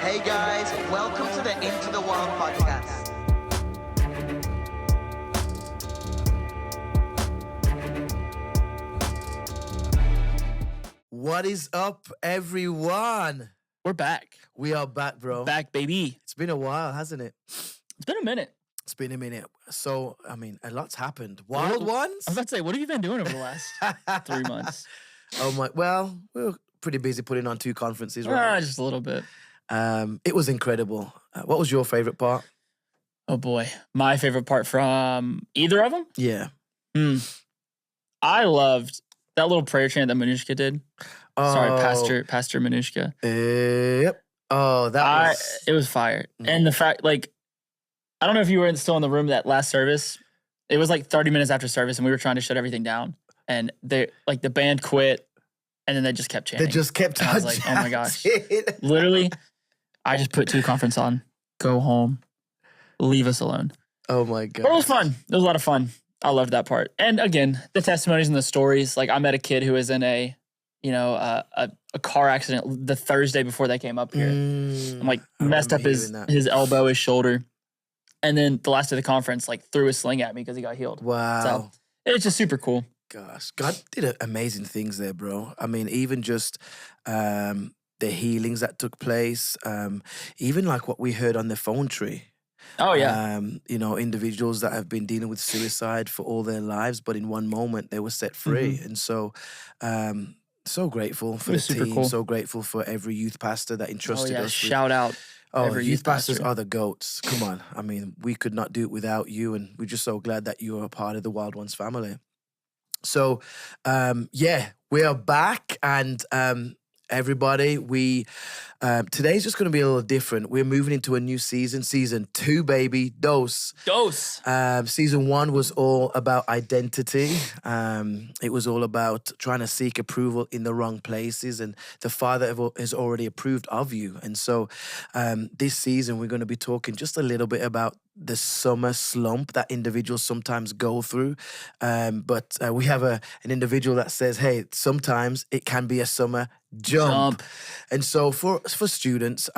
Hey guys, welcome to the Into the Wild podcast. What is up, everyone? We're back. We are back, bro. Back, baby. It's been a while, hasn't it? It's been a minute. It's been a minute. So, I mean, a lot's happened. Wild ones? I was about to say, what have you been doing over the last 3 months? Oh my! Well, we were pretty busy putting on 2 conferences, right? Just a little bit. It was incredible. What was your favorite part? Oh boy, my favorite part from either of them. Yeah. I loved that little prayer chant that Manushka did. Sorry, Pastor Manushka. Yep. Oh, it was fire. And the fact, like, I don't know if you were still in the room that last service. It was like 30 minutes after service, and we were trying to shut everything down. And the band quit, and then they just kept chanting. They just kept. And I was like, oh my gosh! Literally, I just put 2 conference on. Go home. Leave us alone. Oh my god! But it was fun. It was a lot of fun. I loved that part. And again, the testimonies and the stories. Like, I met a kid who was in a car accident the Thursday before they came up here. I'm like, messed up his elbow, his shoulder. And then the last day of the conference, like, threw a sling at me because he got healed. Wow. So it's just super cool. Gosh, God did amazing things there, bro. I mean, even just the healings that took place, even like what we heard on the phone tree. Oh, yeah. Individuals that have been dealing with suicide for all their lives, but in one moment they were set free. And so, so grateful for the team. Cool. So grateful for every youth pastor that entrusted us. Shout out. Oh, youth pastors are the GOATs. Come on. I mean, we could not do it without you, and we're just so glad that you are a part of the Wild Ones family. So, we are back, and everybody, today's just going to be a little different. We're moving into a new season 2, baby. Dose. Season 1 was all about identity. It was all about trying to seek approval in the wrong places, and the Father has already approved of you. And so this season, we're going to be talking just a little bit about the summer slump that individuals sometimes go through. But we have an individual that says, hey, sometimes it can be a summer jump. And so for students,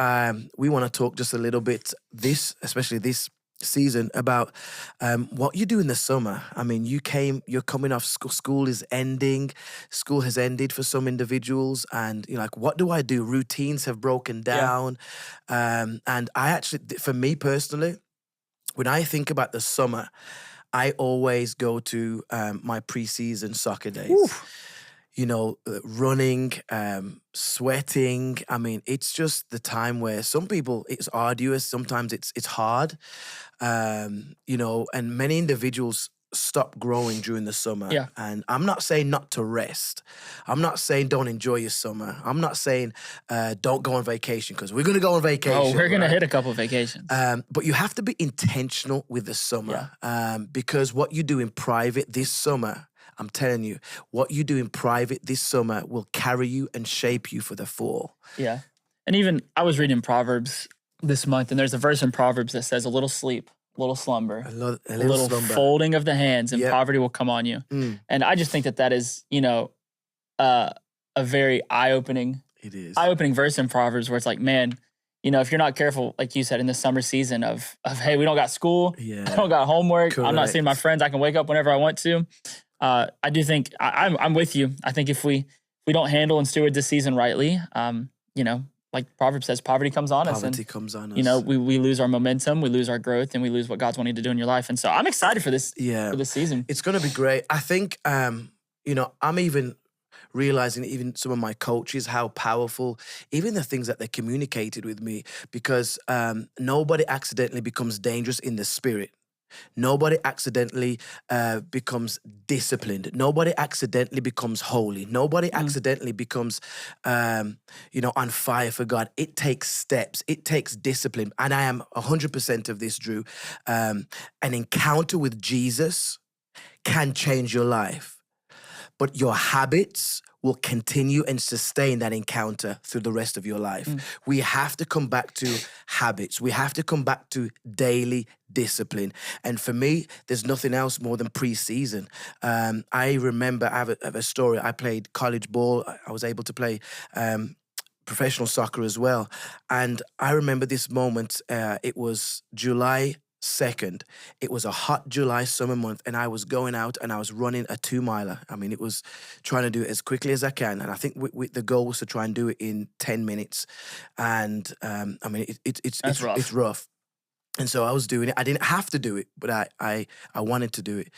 we want to talk just a little bit especially this season, about what you do in the summer. I mean, you're coming off school is ending. School has ended for some individuals, and you're like, what do I do? Routines have broken down. And I actually, for me personally, when I think about the summer, I always go to my preseason soccer days. Oof. Running, sweating. I mean, it's just the time where some people, it's arduous. Sometimes it's hard, and many individuals stop growing during the summer. Yeah. And I'm not saying not to rest. I'm not saying don't enjoy your summer. I'm not saying don't go on vacation, because we're going to go on vacation. Oh, we're going to hit a couple of vacations. But you have to be intentional with the summer, because what you do in private this summer, I'm telling you, what you do in private this summer will carry you and shape you for the fall. Yeah. And even I was reading Proverbs this month, and there's a verse in Proverbs that says, a little sleep, a little slumber, a little slumber, folding of the hands, and poverty will come on you. And I just think that is, a very eye-opening verse in Proverbs, where it's like, man, if you're not careful, like you said, in the summer season of hey, we don't got school, I don't got homework, correct. I'm not seeing my friends, I can wake up whenever I want to. I do think I'm with you. I think if we don't handle and steward this season rightly, like Proverbs says, poverty comes on us. Poverty comes on us. We lose our momentum, we lose our growth, and we lose what God's wanting to do in your life. And so I'm excited for this. For this season. It's going to be great. I think I'm even realizing, even some of my coaches, how powerful, even the things that they communicated with me, because nobody accidentally becomes dangerous in the spirit. Nobody accidentally becomes disciplined. Nobody accidentally becomes holy. Nobody accidentally becomes, on fire for God. It takes steps. It takes discipline. And I am 100% of this, Drew. An encounter with Jesus can change your life, but your habits will continue and sustain that encounter through the rest of your life. We have to come back to habits. We have to come back to daily discipline. And for me, there's nothing else more than preseason. I remember, I have a story. I played college ball. I was able to play professional soccer as well. And I remember this moment. It was July 2nd. It was a hot July summer month, and I was going out and I was running a 2-miler. I mean, it was trying to do it as quickly as I can. And I think the goal was to try and do it in 10 minutes. And I mean, it's rough. And so I was doing it. I didn't have to do it, but I wanted to do it.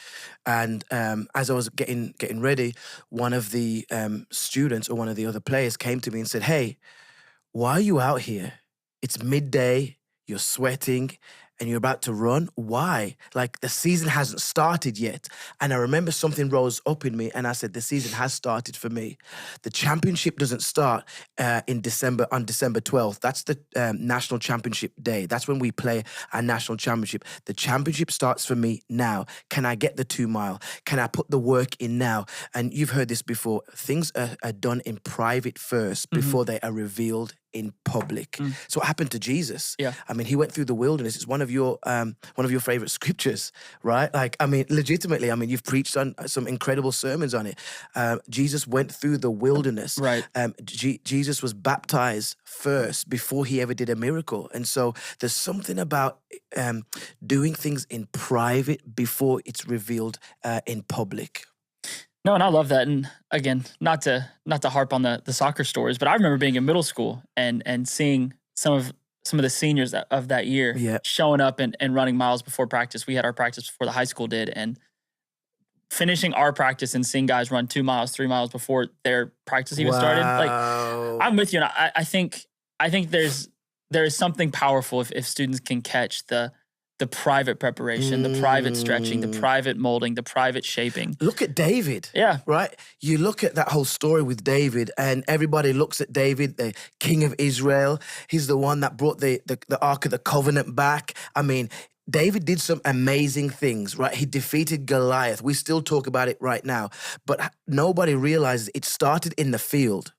And as I was getting ready, one of the students or one of the other players came to me and said, "Hey, why are you out here? It's midday, you're sweating, and you're about to run. Why? Like, the season hasn't started yet." And I remember something rose up in me, and I said, the season has started for me. The championship doesn't start on December 12th. That's the national championship day. That's when we play our national championship. The championship starts for me now. Can I get the 2-mile? Can I put the work in now? And you've heard this before. Things are done in private first before they are revealed in public. So what happened to Jesus? Yeah. I mean, he went through the wilderness. It's one of your favorite scriptures, right? Like, I mean, legitimately, I mean, you've preached on some incredible sermons on it. Jesus went through the wilderness. Right. Jesus was baptized first before he ever did a miracle. And so there's something about doing things in private before it's revealed in public. No, and I love that. And again, not to harp on the soccer stories, but I remember being in middle school and seeing some of the seniors of that year showing up and running miles before practice. We had our practice before the high school did, and finishing our practice and seeing guys run 2 miles, 3 miles before their practice even started. Like, I'm with you, and I think there is something powerful if students can catch the private preparation, the private stretching, the private molding, the private shaping. Look at David. Yeah. Right? You look at that whole story with David, and everybody looks at David, the king of Israel. He's the one that brought the Ark of the Covenant back. I mean, David did some amazing things, right? He defeated Goliath. We still talk about it right now. But nobody realizes it started in the field.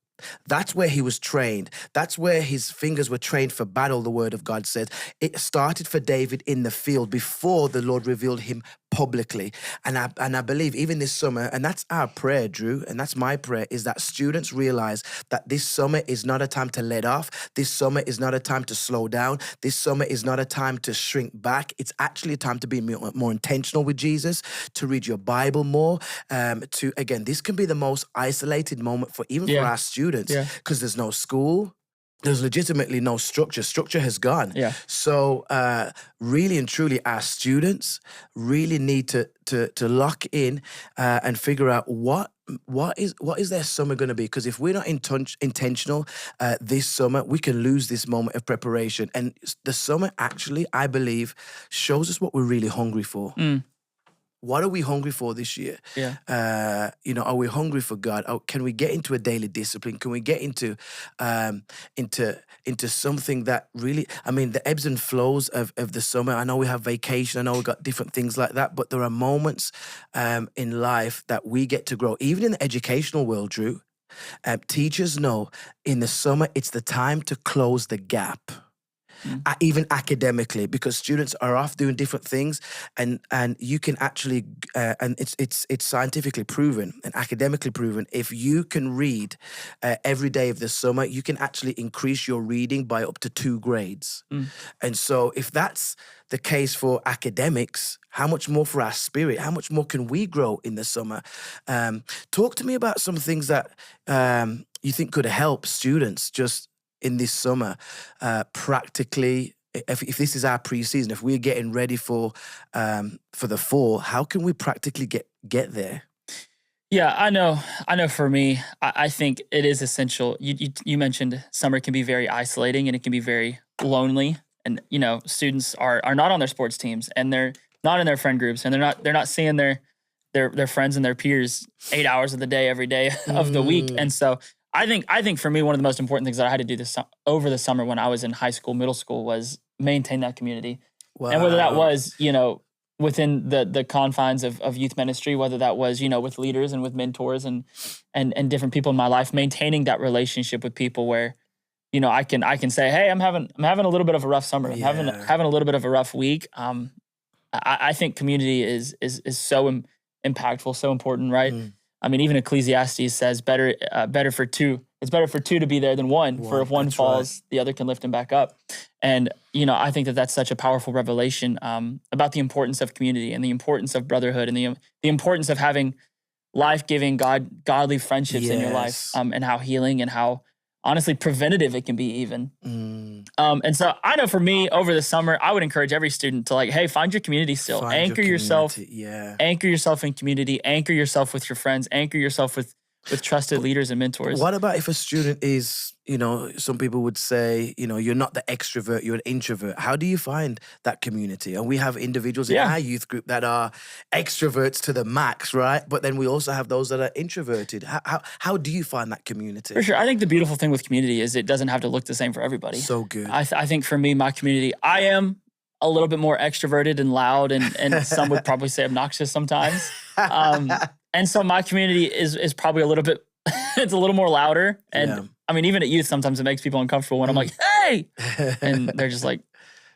That's where he was trained. That's where his fingers were trained for battle, the word of God says. It started for David in the field before the Lord revealed him publicly. And I believe even this summer, and that's our prayer, Drew, and that's my prayer, is that students realize that this summer is not a time to let off. This summer is not a time to slow down. This summer is not a time to shrink back. It's actually a time to be more intentional with Jesus, to read your Bible more, again, this can be the most isolated moment for our students, because there's no school. There's legitimately no structure. Structure has gone. Yeah. So really and truly, our students really need to lock in and figure out what is their summer going to be. Because if we're not intentional this summer, we can lose this moment of preparation. And the summer actually, I believe, shows us what we're really hungry for. What are we hungry for this year? Yeah. Are we hungry for God? Can we get into a daily discipline? Can we get into something that really, I mean, the ebbs and flows of the summer. I know we have vacation. I know we've got different things like that, but there are moments in life that we get to grow. Even in the educational world, Drew, teachers know in the summer, it's the time to close the gap. Even academically, because students are off doing different things, and you can actually and it's scientifically proven and academically proven, if you can read every day of the summer, you can actually increase your reading by up to 2 grades. And so if that's the case for academics, how much more for our spirit? How much more can we grow in the summer? Talk to me about some things that you think could help students just in this summer, practically. If this is our preseason, if we're getting ready for the fall, how can we practically get there? Yeah, I know. For me, I think it is essential. You mentioned summer can be very isolating and it can be very lonely. And students are not on their sports teams, and they're not in their friend groups, and they're not seeing their friends and their peers 8 hours of the day every day of the week. And so I think for me, one of the most important things that I had to do over the summer when I was in high school, middle school, was maintain that community. Wow. And whether that was, within the confines of youth ministry, whether that was, with leaders and with mentors and different people in my life, maintaining that relationship with people where, I can say, hey, I'm having a little bit of a rough summer. I'm having a little bit of a rough week. I think community is impactful, so important, right? I mean, even Ecclesiastes says better for two It's better for two to be there than one. For if one falls, the other can lift him back up. And, I think that that's such a powerful revelation about the importance of community and the importance of brotherhood and the importance of having life-giving, godly friendships in your life, and how healing and how honestly preventative it can be even. And so I know for me over the summer, I would encourage every student to hey, find your community still. Anchor yourself in community, anchor yourself with your friends, anchor yourself with trusted leaders and mentors. What about if a student is, some people would say, you're not the extrovert, you're an introvert. How do you find that community? And we have individuals in our youth group that are extroverts to the max, right? But then we also have those that are introverted. How do you find that community? For sure. I think the beautiful thing with community is it doesn't have to look the same for everybody. So good. I think for me, my community, I am a little bit more extroverted and loud, and some would probably say obnoxious sometimes. And so my community is probably a little bit, it's a little more louder. And I mean, even at youth, sometimes it makes people uncomfortable when I'm like, hey, and they're just like,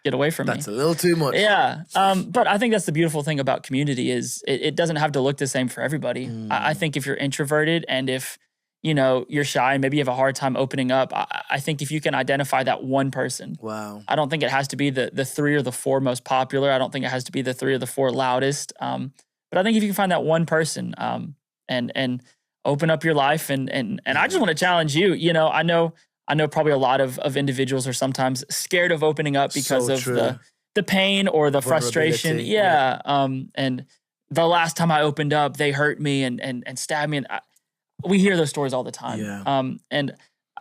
get away from me. That's a little too much. Yeah. But I think that's the beautiful thing about community is it doesn't have to look the same for everybody. I think if you're introverted and if, you're shy and maybe you have a hard time opening up, I think if you can identify that one person. Wow. I don't think it has to be the 3 or the 4 most popular. I don't think it has to be the 3 or the 4 loudest. But I think if you can find that one person and open up your life and I just want to challenge you. I know probably a lot of individuals are sometimes scared of opening up because of the pain or the frustration. Yeah. And the last time I opened up, they hurt me and stabbed me. And we hear those stories all the time. Yeah. And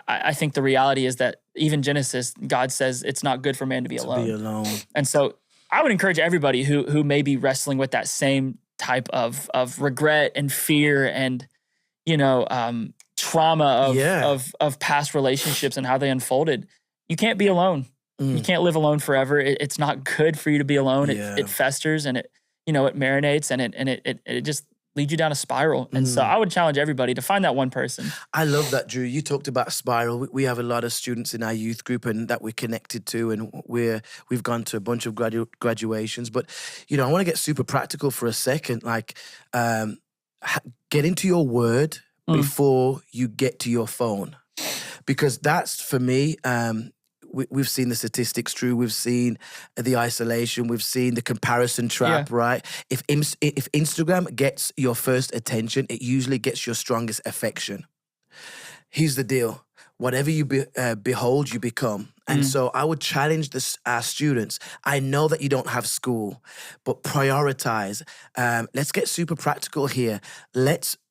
I think the reality is that even Genesis, God says it's not good for man to be alone. And so I would encourage everybody who may be wrestling with that same type of regret and fear and, trauma of past relationships and how they unfolded. You can't be alone. You can't live alone forever. It's not good for you to be alone. It festers and it marinates and it just leads you down a spiral. And so I would challenge everybody to find that one person. I love that, Drew. You talked about spiral. We have a lot of students in our youth group and that we're connected to, and we've gone to a bunch of graduations. But, I want to get super practical for a second. Get into your word before you get to your phone. Because that's, for me, we've seen the statistics, Drew. We've seen the isolation. We've seen the comparison trap, right? If Instagram gets your first attention, it usually gets your strongest affection. Here's the deal. Whatever you behold, you become. And so I would challenge our students. I know that you don't have school, but prioritize. Let's get super practical here.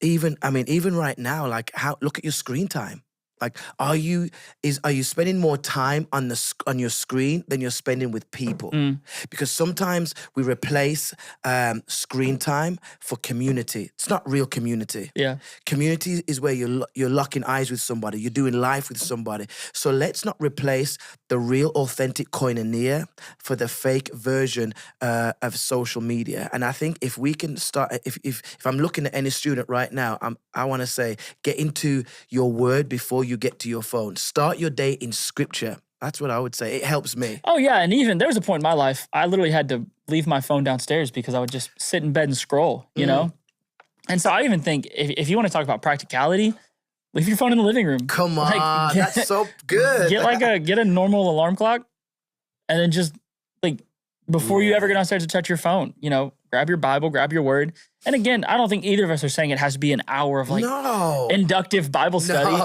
Even right now, look at your screen time. Are you spending more time on your screen than you're spending with people? Because sometimes we replace screen time for community. It's not real community. Yeah, community is where you're locking eyes with somebody. You're doing life with somebody. So let's not replace the real, authentic koinonia for the fake version of social media. And I think if we can start, if I'm looking at any student right now, I want to say, get into your word before you get to your phone. Start your day in scripture. That's what I would say. It helps me. Oh, yeah. And even there was a point in my life, I literally had to leave my phone downstairs because I would just sit in bed and scroll, you know? And so I even think if you want to talk about practicality, leave your phone in the living room. Come on. That's so good. Get a normal alarm clock and then just before you ever get downstairs to touch your phone, grab your Bible, grab your word. And again, I don't think either of us are saying it has to be an hour of inductive Bible study,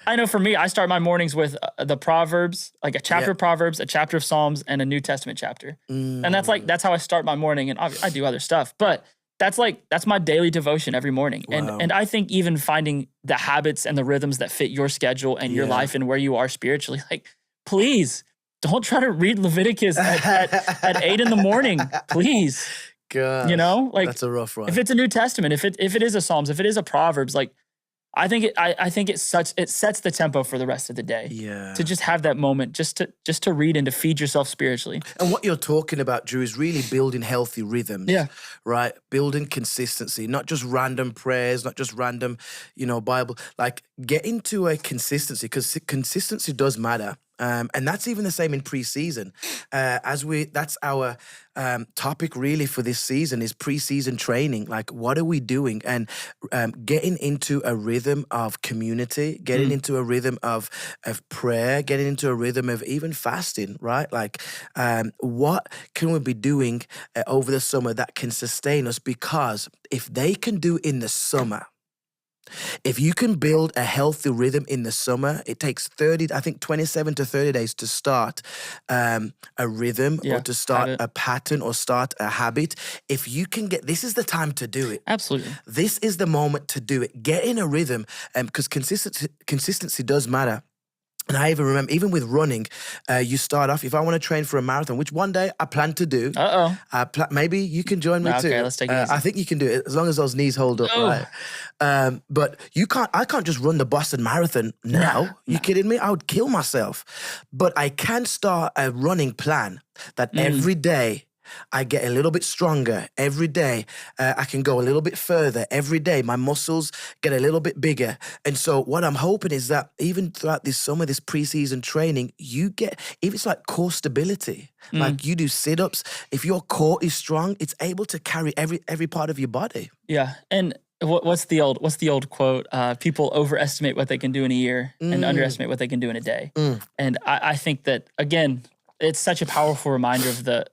I know for me, I start my mornings with the Proverbs, a chapter of Proverbs, a chapter of Psalms, and a New Testament chapter. And that's how I start my morning. And I do other stuff, but that's my daily devotion every morning. Wow. And I think even finding the habits and the rhythms that fit your schedule and your life and where you are spiritually, please don't try to read Leviticus at 8 in, please. Gosh, that's a rough one. If it's a New Testament, if it is a Psalms, if it is a Proverbs, I think it sets the tempo for the rest of the day. Yeah. To just have that moment, just to read and to feed yourself spiritually. And what you're talking about, Drew, is really building healthy rhythms. Yeah. Right? Building consistency, not just random prayers, not just random, Bible. Get into a consistency, because consistency does matter. And that's even the same in pre-season. That's our topic really for this season is pre-season training. Like, what are we doing? And getting into a rhythm of community, getting into a rhythm of prayer, getting into a rhythm of even fasting, right? Like, what can we be doing over the summer that can sustain us? Because if they can do in the summer, if you can build a healthy rhythm in the summer, it takes 27 to 30 days to start a rhythm or to start a pattern or start a habit. If you can this is the time to do it. Absolutely. This is the moment to do it. Get in a rhythm, because consistency does matter. And I even remember, even with running, you start off, if I want to train for a marathon, which one day I plan to do. Maybe you can join me too. Okay, let's take it easy. I think you can do it as long as those knees hold up, right? But I can't just run the Boston Marathon now. You kidding me? I would kill myself. But I can start a running plan that every day I get a little bit stronger. Every day I can go a little bit further. Every day my muscles get a little bit bigger. And so what I'm hoping is that even throughout this summer, this preseason training, you get, if it's like core stability, like you do sit-ups, if your core is strong, it's able to carry every part of your body. Yeah. And what's the old quote? People overestimate what they can do in a year and underestimate what they can do in a day. And I think that, again, it's such a powerful reminder of the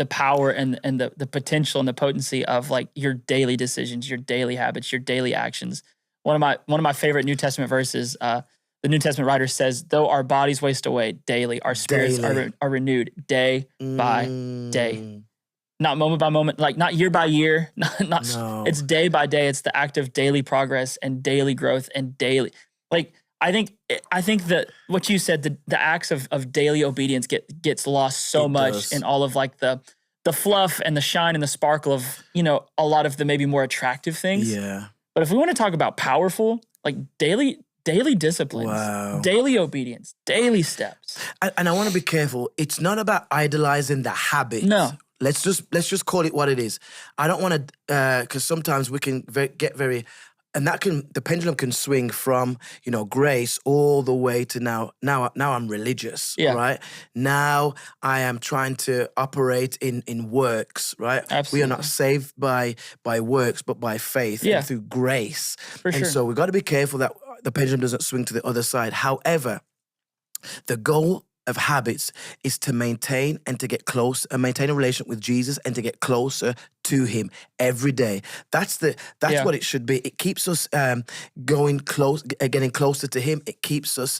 power and the potential and the potency of like your daily decisions, your daily habits, your daily actions. One of my favorite New Testament verses, the New Testament writer says, though our bodies waste away daily, our spirits are renewed day by day. Not moment by moment, like not year by year, It's day by day. It's the act of daily progress and daily growth and daily, like, I think that what you said, the acts of daily obedience gets lost so much in all of like the fluff and the shine and the sparkle of, a lot of the maybe more attractive things. Yeah. But if we want to talk about powerful, like daily disciplines, daily obedience, daily steps. And I want to be careful. It's not about idolizing the habit. No. Let's just call it what it is. I don't want to, because sometimes we can get very. And the pendulum can swing from, grace all the way to now I'm religious, right? Now I am trying to operate in works, right? Absolutely. We are not saved by works, but by faith and through grace. For sure. So we've got to be careful that the pendulum doesn't swing to the other side. However, the goal of habits is to maintain and to get close and maintain a relationship with Jesus and to get closer to him every day. That's what it should be. It keeps us getting closer to him. It keeps us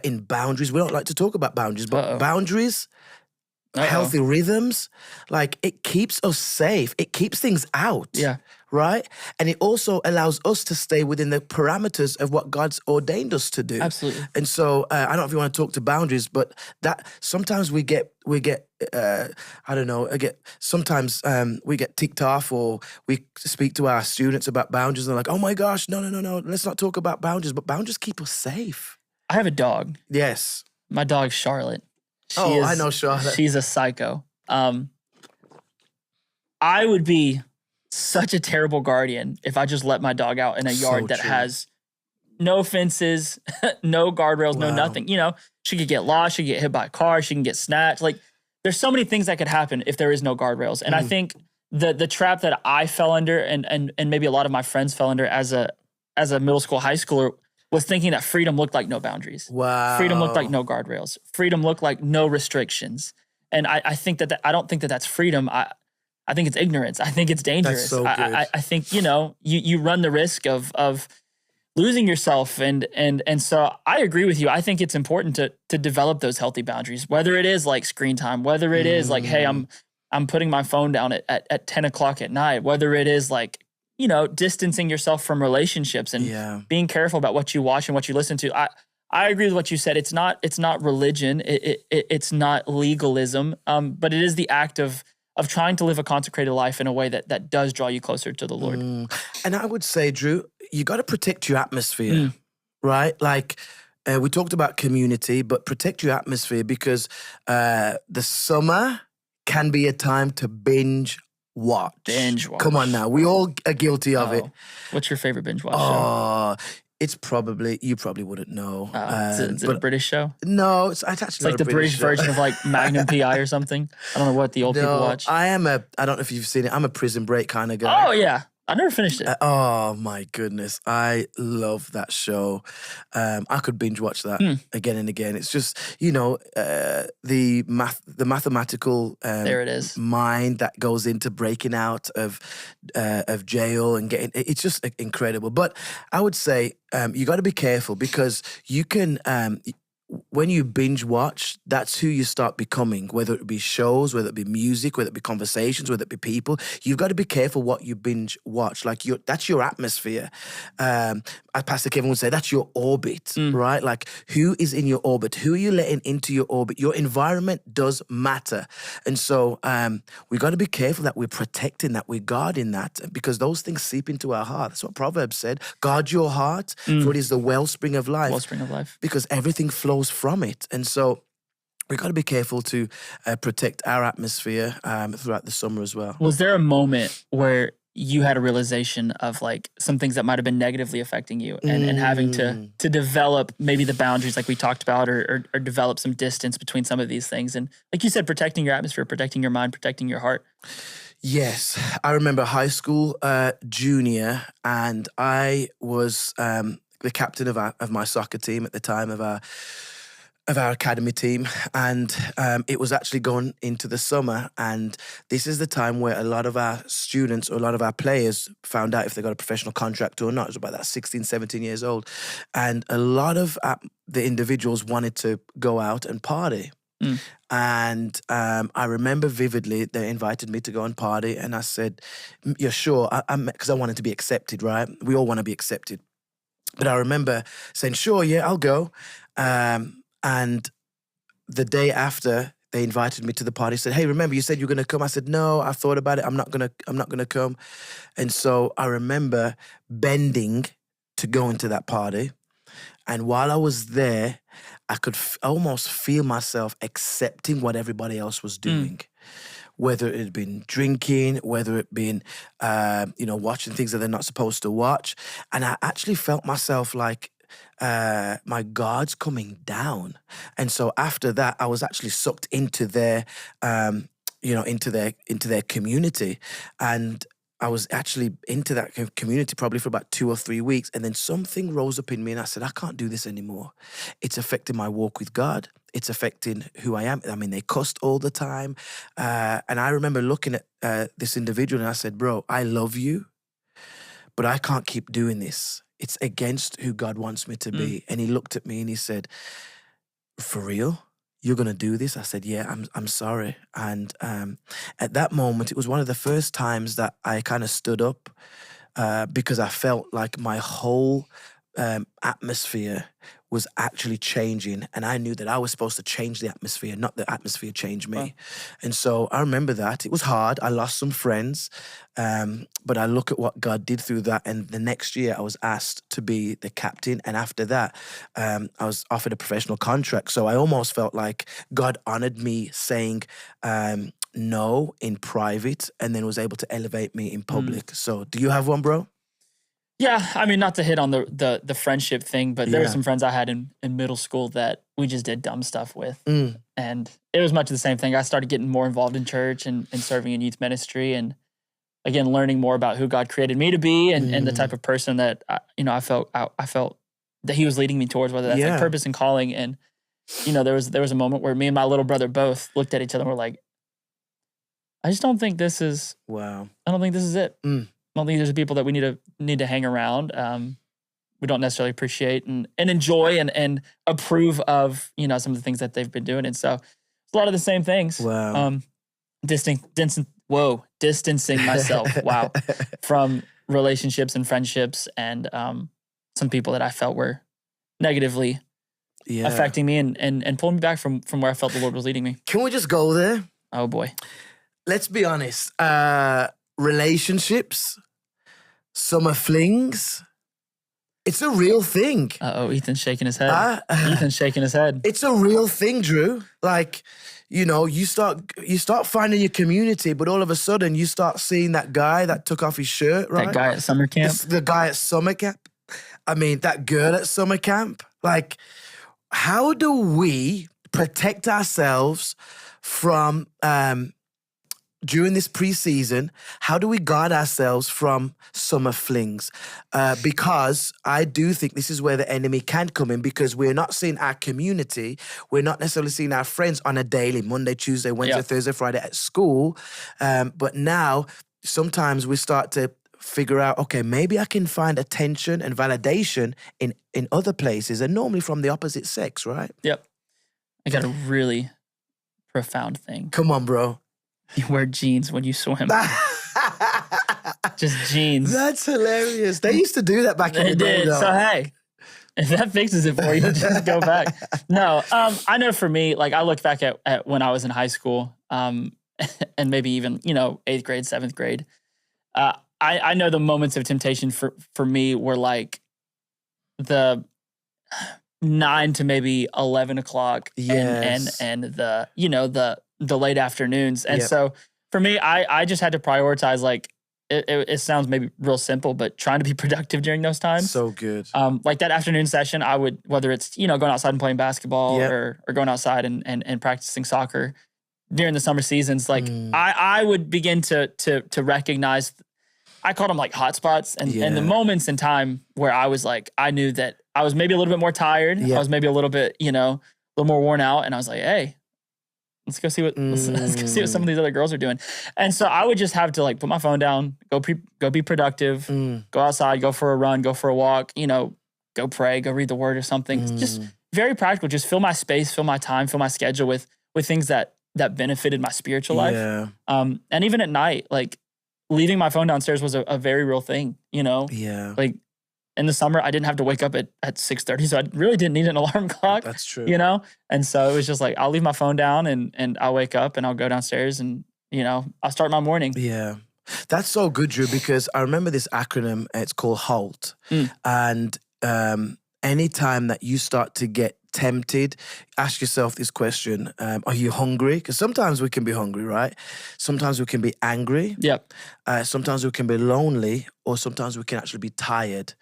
in boundaries. We don't like to talk about boundaries, but boundaries, healthy rhythms, like it keeps us safe. It keeps things out. Yeah. Right? And it also allows us to stay within the parameters of what God's ordained us to do. Absolutely. And so I don't know if you want to talk to boundaries, but that sometimes we get sometimes we get ticked off, or we speak to our students about boundaries and they're like, oh my gosh, no, let's not talk about boundaries. But boundaries keep us safe. I have a dog. Yes. My dog's Charlotte. I know Charlotte. She's a psycho. I would be such a terrible guardian if I just let my dog out in a yard that has no fences, no guardrails, no nothing. She could get lost, she could get hit by a car, she can get snatched. Like, there's so many things that could happen if there is no guardrails. And I think the trap that I fell under and maybe a lot of my friends fell under as a middle school, high schooler was thinking that freedom looked like no boundaries. Wow. Freedom looked like no guardrails. Freedom looked like no restrictions. And I think I don't think that that's freedom. I think it's ignorance. I think it's dangerous. That's so good. I think, you run the risk of losing yourself. And so I agree with you. I think it's important to develop those healthy boundaries, whether it is like screen time, whether it is like, hey, I'm putting my phone down at 10 o'clock at night, whether it is like, distancing yourself from relationships and being careful about what you watch and what you listen to. I agree with what you said. It's not religion. It's not legalism. But it is the act of trying to live a consecrated life in a way that does draw you closer to the Lord. And I would say, Drew, you got to protect your atmosphere, right? Like, we talked about community, but protect your atmosphere, because the summer can be a time to binge watch. Binge watch. Come on now. We all are guilty of it. What's your favorite binge watch show? It's probably, you probably wouldn't know. Is it a British show? No, it's actually it's like the British version of like Magnum PI or something. I don't know what the old people watch. I don't know if you've seen it. I'm a Prison Break kind of guy. Oh, yeah. I never finished it. Oh my goodness, I love that show. I could binge watch that again and again. It's just the mathematical there it is. mind that goes into breaking out of jail and getting. It's just incredible. But I would say you got to be careful because you can. When you binge watch, that's who you start becoming, whether it be shows, whether it be music, whether it be conversations, whether it be people. You've got to be careful what you binge watch. Like that's your atmosphere. As Pastor Kevin would say, that's your orbit, right? Like who is in your orbit? Who are you letting into your orbit? Your environment does matter. And so we got to be careful that we're protecting that, we're guarding that, because those things seep into our heart. That's what Proverbs said. Guard your heart, for it is the wellspring of life. Wellspring of life. Because everything flows from it. And so we've got to be careful to protect our atmosphere throughout the summer as well. Was there a moment where you had a realization of like some things that might have been negatively affecting you and having to develop maybe the boundaries like we talked about or develop some distance between some of these things? And like you said, protecting your atmosphere, protecting your mind, protecting your heart. Yes. I remember high school junior, and I was the captain of my soccer team at the time, of our academy team, and it was actually going into the summer, and this is the time where a lot of our students or a lot of our players found out if they got a professional contract or not. It was about that 16, 17 years old, and a lot of the individuals wanted to go out and party. And I remember vividly, they invited me to go and party, and I said, "Yeah, sure," because I wanted to be accepted, right? We all want to be accepted. But I remember saying, "Sure, yeah, I'll go." And the day after, they invited me to the party. Said, "Hey, remember you said you were going to come?" I said, "No, I thought about it. I'm not gonna come." And so I remember bending to go into that party. And while I was there, I could almost feel myself accepting what everybody else was doing. Whether it had been drinking, whether it had been, watching things that they're not supposed to watch. And I actually felt myself like my guards coming down. And so after that, I was actually sucked into their, into their community. And I was actually into that community probably for about 2 or 3 weeks. And then something rose up in me and I said, I can't do this anymore. It's affecting my walk with God. It's affecting who I am. I mean, they cussed all the time. And I remember looking at this individual and I said, "Bro, I love you, but I can't keep doing this. It's against who God wants me to be." And he looked at me and he said, "For real? You're going to do this?" I said, "Yeah, I'm sorry." And at that moment, it was one of the first times that I kind of stood up because I felt like my whole atmosphere was actually changing. And I knew that I was supposed to change the atmosphere, not the atmosphere change me. Wow. And so I remember that. It was hard. I lost some friends. But I look at what God did through that. And the next year I was asked to be the captain. And after that, I was offered a professional contract. So I almost felt like God honored me saying no in private and then was able to elevate me in public. So do you have one, bro? Yeah, I mean, not to hit on the friendship thing, but there were some friends I had in middle school that we just did dumb stuff with. And it was much of the same thing. I started getting more involved in church and serving in youth ministry and, again, learning more about who God created me to be and the type of person that, I felt that he was leading me towards, whether that's like purpose and calling. And, there was a moment where me and my little brother both looked at each other and were like, I just don't think this is, I don't think this is it. I don't think there's people that we need to hang around. We don't necessarily appreciate and enjoy and approve of, some of the things that they've been doing. And so it's a lot of the same things. Wow. Distancing myself, from relationships and friendships and some people that I felt were negatively affecting me and pulling me back from where I felt the Lord was leading me. Can we just go there? Oh boy. Let's be honest. Relationships, summer flings, it's a real thing. Ethan's shaking his head. Ethan's shaking his head. It's a real thing, Drew. Like, you start finding your community, but all of a sudden you start seeing that guy that took off his shirt, right? That guy at summer camp. The guy at summer camp. I mean, that girl at summer camp, like, how do we protect ourselves from, during this preseason, how do we guard ourselves from summer flings? Because I do think this is where the enemy can come in, because we're not seeing our community. We're not necessarily seeing our friends on a daily, Monday, Tuesday, Wednesday, Thursday, Friday at school. But now sometimes we start to figure out, okay, maybe I can find attention and validation in other places, and normally from the opposite sex, right? Yep. I got a really profound thing. Come on, bro. You wear jeans when you swim. Just jeans. That's hilarious. They used to do that back in the day, though. So, hey, if that fixes it for you, just go back. No, I know for me, like I look back at when I was in high school, and maybe even, 8th grade, 7th grade. I know the moments of temptation for me were like the 9 to maybe 11 o'clock and the late afternoons. And so for me, I just had to prioritize, like, it sounds maybe real simple, but trying to be productive during those times. So good. Like that afternoon session, I would, whether it's, going outside and playing basketball or going outside and practicing soccer during the summer seasons, like I would begin to recognize, I called them like hotspots and the moments in time where I was like, I knew that I was maybe a little bit more tired. I was maybe a little bit, a little more worn out. And I was like, hey, let's go see what some of these other girls are doing. And so I would just have to like put my phone down, go be productive, go outside, go for a run, go for a walk, go pray, go read the word or something. Just very practical. Just fill my space, fill my time, fill my schedule with things that benefited my spiritual life. Yeah. And even at night, like leaving my phone downstairs was a very real thing, Yeah. Like in the summer, I didn't have to wake up at 6:30, so I really didn't need an alarm clock. That's true. And so it was just like, I'll leave my phone down and I'll wake up and I'll go downstairs and, I'll start my morning. Yeah. That's so good, Drew, because I remember this acronym, it's called HALT. And anytime that you start to get tempted, ask yourself this question, are you hungry? Because sometimes we can be hungry, right? Sometimes we can be angry. Yep. Sometimes we can be lonely, or sometimes we can actually be tired.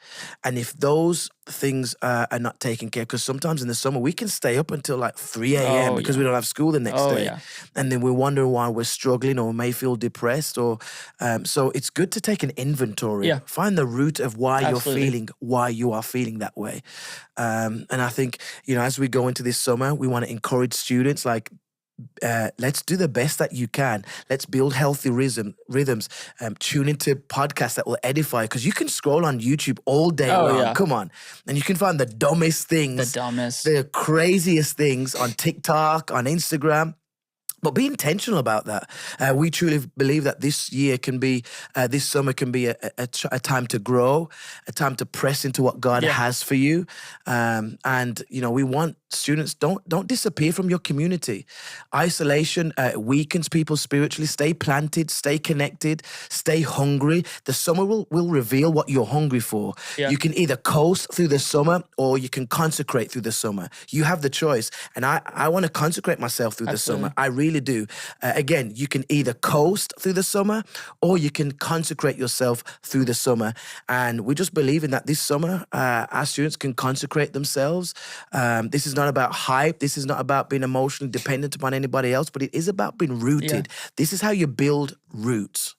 And if those things are not taken care of, because sometimes in the summer we can stay up until like 3 a.m. because we don't have school the next day. Yeah. And then we wonder why we're struggling or may feel depressed. Or so it's good to take an inventory. Yeah. Find the root of why you're feeling, why you are feeling that way. And I think, as we go into this summer, we want to encourage students, like, let's do the best that you can. Let's build healthy rhythms. Tune into podcasts that will edify, because you can scroll on YouTube all day long. Yeah. Come on. And you can find the dumbest things. The craziest things on TikTok, on Instagram. But be intentional about that. We truly believe that this summer can be a time to grow, a time to press into what God has for you. And we want students, don't disappear from your community. Isolation weakens people spiritually. Stay planted, stay connected, stay hungry. The summer will reveal what you're hungry for. Yeah. You can either coast through the summer or you can consecrate through the summer. You have the choice. And I want to consecrate myself through the summer. I really do. Again, you can either coast through the summer or you can consecrate yourself through the summer. And we just believe in that this summer, our students can consecrate themselves. This is not about hype. This is not about being emotionally dependent upon anybody else, but it is about being rooted. Yeah. This is how you build roots.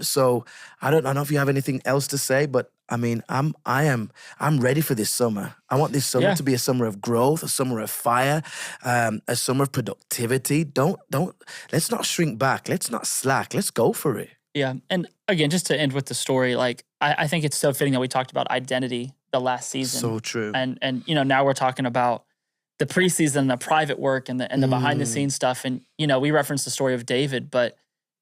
So I don't know if you have anything else to say, but I mean, I'm ready for this summer. I want this summer to be a summer of growth, a summer of fire, a summer of productivity. Let's not shrink back. Let's not slack. Let's go for it. Yeah. And again, just to end with the story, like I think it's so fitting that we talked about identity the last season. So true. And now we're talking about the preseason, the private work and the behind the scenes stuff. And, we referenced the story of David, but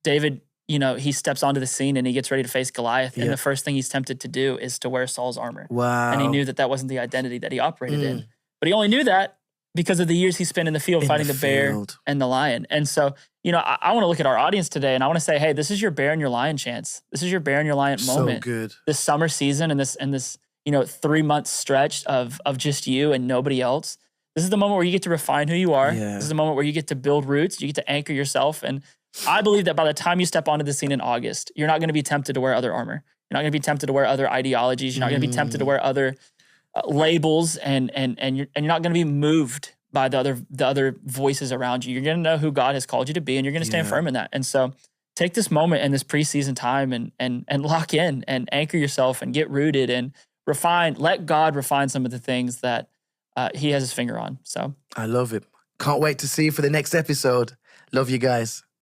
David, he steps onto the scene and he gets ready to face Goliath. And the first thing he's tempted to do is to wear Saul's armor. Wow. And he knew that wasn't the identity that he operated in. But he only knew that because of the years he spent in the field fighting the bear and the lion. And so, I want to look at our audience today and I want to say, hey, this is your bear and your lion chance. This is your bear and your lion moment. So good. This summer season and this 3-month stretch of just you and nobody else. This is the moment where you get to refine who you are. Yeah. This is the moment where you get to build roots. You get to anchor yourself. And I believe that by the time you step onto the scene in August, you're not going to be tempted to wear other armor. You're not going to be tempted to wear other ideologies. You're not going to be tempted to wear other labels, and you're not going to be moved by the other voices around you. You're going to know who God has called you to be, and you're going to stand firm in that. And so take this moment in this preseason time and lock in and anchor yourself and get rooted and refine. Let God refine some of the things that he has his finger on. So I love it. Can't wait to see you for the next episode. Love you guys.